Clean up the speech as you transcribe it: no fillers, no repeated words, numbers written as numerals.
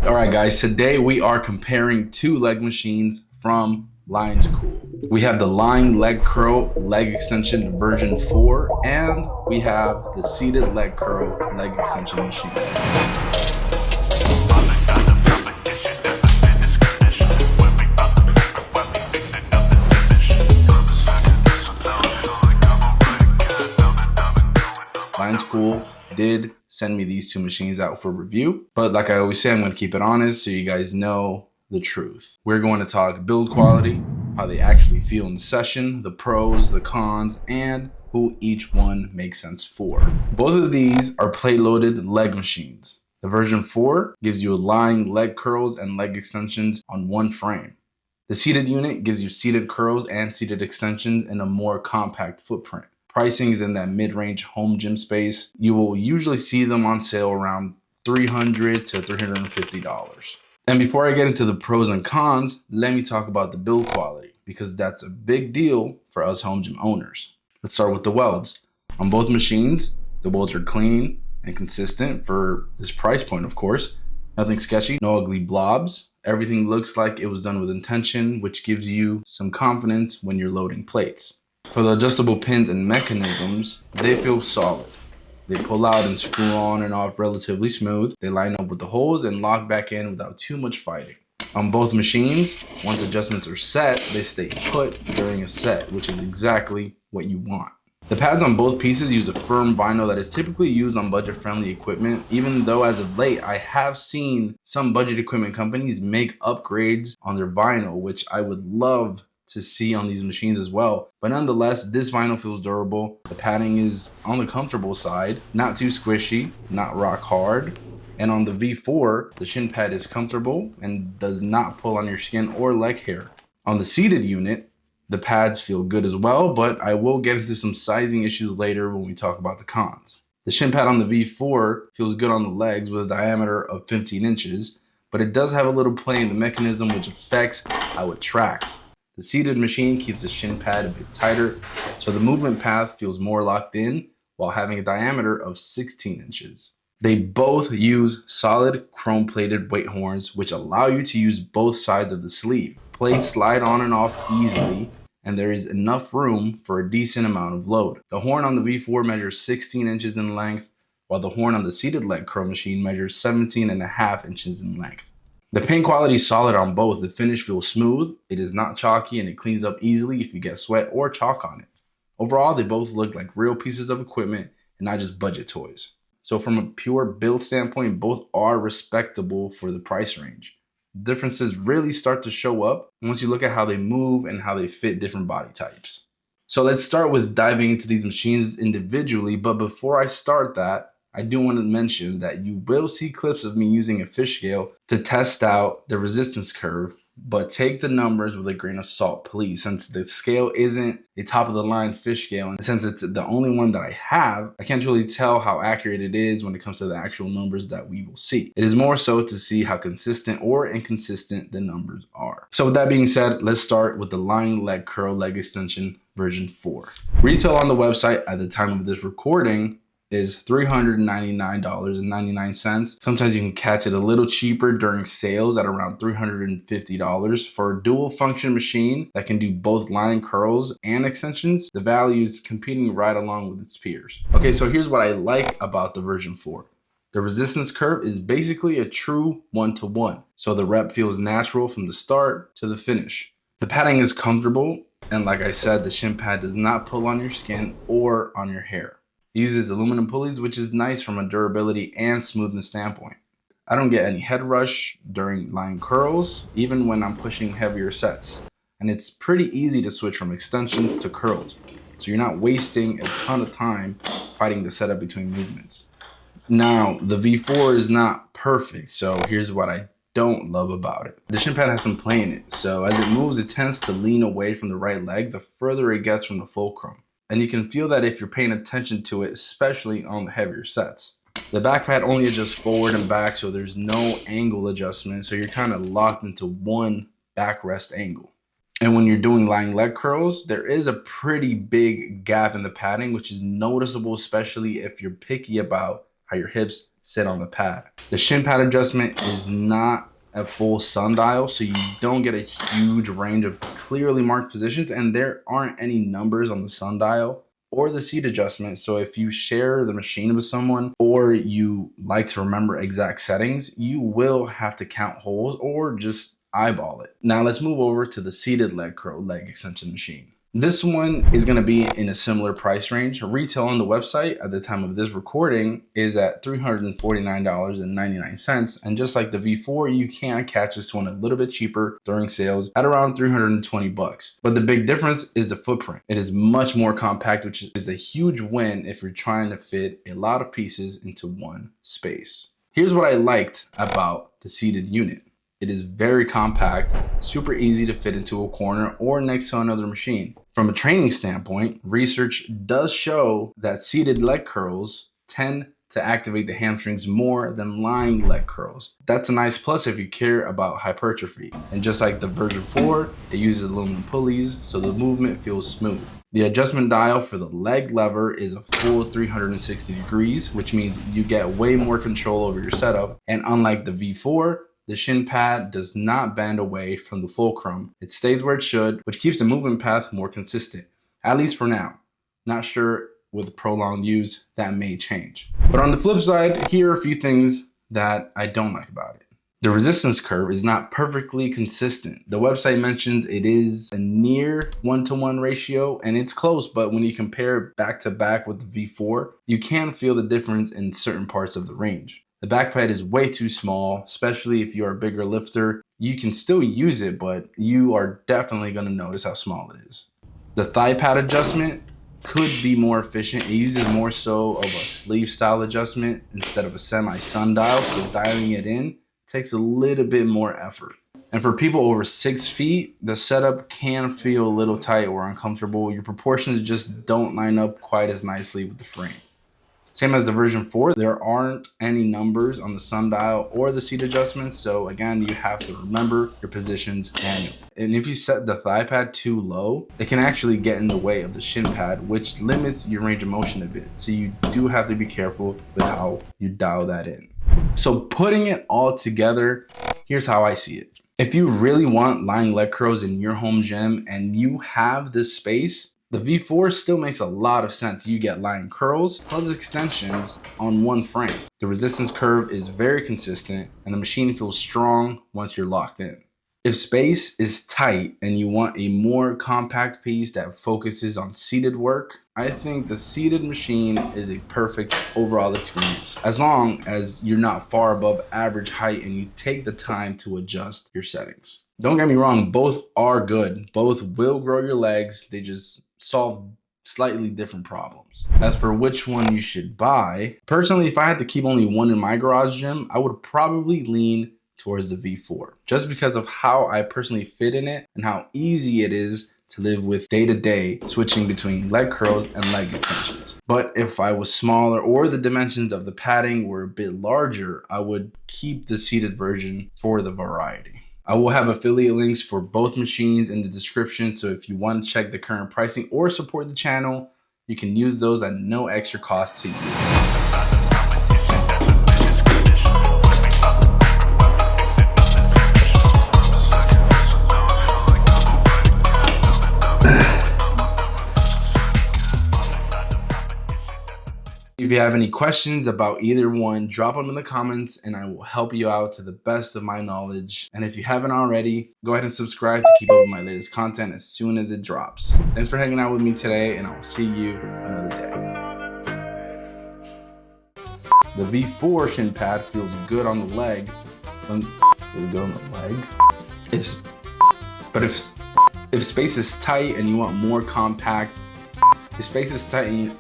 All right, guys, today we are comparing two leg machines from Lionscool. We have the Lying Leg Curl leg extension version 4, and we have the seated leg curl leg extension machine. Lionscool did send me these two machines out for review, but like I always say, I'm going to keep it honest so you guys know the truth. We're going to talk build quality, how they actually feel in session, the pros, the cons, and who each one makes sense for. Both of these are plate-loaded leg machines. The version 4 gives you lying leg curls and leg extensions on one frame. The seated unit gives you seated curls and seated extensions in a more compact footprint. Pricing is in that mid-range home gym space. You will usually see them on sale around $300 to $350. And before I get into the pros and cons, let me talk about the build quality, because that's a big deal for us home gym owners. Let's start with the welds. On both machines, the welds are clean and consistent for this price point, of course. Nothing sketchy, no ugly blobs. Everything looks like it was done with intention, which gives you some confidence when you're loading plates. For the adjustable pins and mechanisms, they feel solid. They pull out and screw on and off relatively smooth. They line up with the holes and lock back in without too much fighting. On both machines, once adjustments are set, they stay put during a set, which is exactly what you want. The pads on both pieces use a firm vinyl that is typically used on budget-friendly equipment, even though as of late, I have seen some budget equipment companies make upgrades on their vinyl, which I would love to see on these machines as well. But nonetheless, this vinyl feels durable. The padding is on the comfortable side, not too squishy, not rock hard. And on the V4, the shin pad is comfortable and does not pull on your skin or leg hair. On the seated unit, the pads feel good as well, but I will get into some sizing issues later when we talk about the cons. The shin pad on the V4 feels good on the legs with a diameter of 15 inches, but it does have a little play in the mechanism which affects how it tracks. The seated machine keeps the shin pad a bit tighter, so the movement path feels more locked in while having a diameter of 16 inches. They both use solid chrome-plated weight horns, which allow you to use both sides of the sleeve. Plates slide on and off easily, and there is enough room for a decent amount of load. The horn on the V4 measures 16 inches in length, while the horn on the seated leg curl machine measures 17.5 inches in length. The paint quality is solid on both. The finish feels smooth, it is not chalky, and it cleans up easily if you get sweat or chalk on it. Overall, they both look like real pieces of equipment and not just budget toys. So from a pure build standpoint, both are respectable for the price range. Differences really start to show up once you look at how they move and how they fit different body types. So let's start with diving into these machines individually, but before I start that, I do want to mention that you will see clips of me using a fish scale to test out the resistance curve, but take the numbers with a grain of salt, please, since the scale isn't a top of the line fish scale. And since it's the only one that I have, I can't really tell how accurate it is when it comes to the actual numbers that we will see. It is more so to see how consistent or inconsistent the numbers are. So with that being said, let's start with the Lying Leg Curl leg extension version 4. Retail on the website at the time of this recording is $399.99. Sometimes you can catch it a little cheaper during sales at around $350. For a dual function machine that can do both lying curls and extensions, the value is competing right along with its peers. Okay, so here's what I like about the version 4. The resistance curve is basically a true one-to-one, so the rep feels natural from the start to the finish. The padding is comfortable, and like I said, the shin pad does not pull on your skin or on your hair. It uses aluminum pulleys, which is nice from a durability and smoothness standpoint. I don't get any head rush during lying curls, even when I'm pushing heavier sets. And it's pretty easy to switch from extensions to curls, so you're not wasting a ton of time fighting the setup between movements. Now, the V4 is not perfect, so here's what I don't love about it. The shin pad has some play in it, so as it moves, it tends to lean away from the right leg the further it gets from the fulcrum. And you can feel that if you're paying attention to it, especially on the heavier sets. The back pad only adjusts forward and back, so there's no angle adjustment, so you're kind of locked into one backrest angle. And when you're doing lying leg curls, there is a pretty big gap in the padding, which is noticeable, especially if you're picky about how your hips sit on the pad. The shin pad adjustment is not a full sundial, so you don't get a huge range of clearly marked positions, and there aren't any numbers on the sundial or the seat adjustment. So if you share the machine with someone or you like to remember exact settings, you will have to count holes or just eyeball it. Now let's move over to the seated leg curl leg extension machine. This one is going to be in a similar price range. Retail on the website at the time of this recording is at $349.99. And just like the V4, you can catch this one a little bit cheaper during sales at around 320 bucks. But the big difference is the footprint. It is much more compact, which is a huge win if you're trying to fit a lot of pieces into one space. Here's what I liked about the seated unit. It is very compact, super easy to fit into a corner or next to another machine. From a training standpoint, research does show that seated leg curls tend to activate the hamstrings more than lying leg curls. That's a nice plus if you care about hypertrophy. And just like the version 4, it uses aluminum pulleys, so the movement feels smooth. The adjustment dial for the leg lever is a full 360 degrees, which means you get way more control over your setup. And unlike the V4, the shin pad does not bend away from the fulcrum. It stays where it should, which keeps the movement path more consistent, at least for now. Not sure with prolonged use that may change. But on the flip side, here are a few things that I don't like about it. The resistance curve is not perfectly consistent. The website mentions it is a near 1-to-1 ratio, and it's close, but when you compare it back to back with the V4, you can feel the difference in certain parts of the range. The back pad is way too small, especially if you're a bigger lifter. You can still use it, but you are definitely going to notice how small it is. The thigh pad adjustment could be more efficient. It uses more so of a sleeve style adjustment instead of a semi sundial, so dialing it in takes a little bit more effort. And for people over 6 feet, the setup can feel a little tight or uncomfortable. Your proportions just don't line up quite as nicely with the frame. Same as the version 4, there aren't any numbers on the sundial or the seat adjustments, so again, you have to remember your positions manually. And if you set the thigh pad too low, it can actually get in the way of the shin pad, which limits your range of motion a bit. So you do have to be careful with how you dial that in. So putting it all together, here's how I see it. If you really want lying leg curls in your home gym and you have this space, the V4 still makes a lot of sense. You get lying curls plus extensions on one frame. The resistance curve is very consistent and the machine feels strong once you're locked in. If space is tight and you want a more compact piece that focuses on seated work, I think the seated machine is a perfect overall experience, as long as you're not far above average height and you take the time to adjust your settings. Don't get me wrong, both are good. Both will grow your legs. They just solve slightly different problems. As for which one you should buy, personally, if I had to keep only one in my garage gym, I would probably lean towards the V4, just because of how I personally fit in it and how easy it is to live with day to day, switching between leg curls and leg extensions. But if I was smaller or the dimensions of the padding were a bit larger, I would keep the seated version for the variety. I will have affiliate links for both machines in the description, so if you want to check the current pricing or support the channel, you can use those at no extra cost to you. If you have any questions about either one, drop them in the comments and I will help you out to the best of my knowledge. And if you haven't already, go ahead and subscribe to keep up with my latest content as soon as it drops. Thanks for hanging out with me today, and I'll see you another day. The V4 shin pad feels good on the leg. If space is tight and you want more compact, if space is tight and